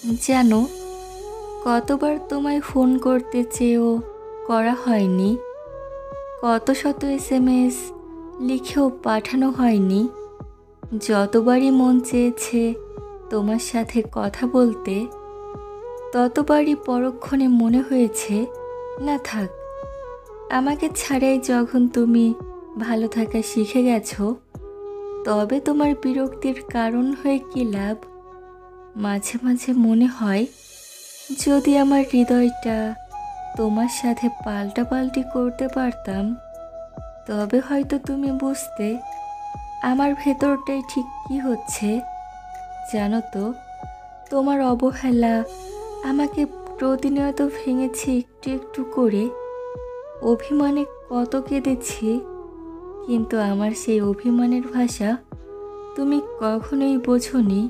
জানো, কতবার তোমায় ফোন করতে চেয়েও করা হয়নি, কত শত এসএমএস লিখেও পাঠানো হয়নি। যতবারই মন চেয়েছে তোমার সাথে কথা বলতে, ততবারই পরক্ষণে মনে হয়েছে না থাক, আমাকে ছাড়াই যখন তুমি ভালো থাকা শিখে গেছো, তবে তোমার বিরক্তির কারণ হয়ে কী লাভ। মাঝে মাঝে মনে হয়, যদি আমার হৃদয়টা তোমার সাথে পাল্টাপাল্টি করতে পারতাম, তবে হয়তো তুমি বুঝতে আমার ভেতরটাই ঠিক কী হচ্ছে। জানো তো, তোমার অবহেলা আমাকে প্রতিনিয়ত ভেঙেছে একটু একটু করে। অভিমানে কত কেঁদেছি, কিন্তু আমার সেই অভিমানের ভাষা তুমি কখনোই বোঝোনি।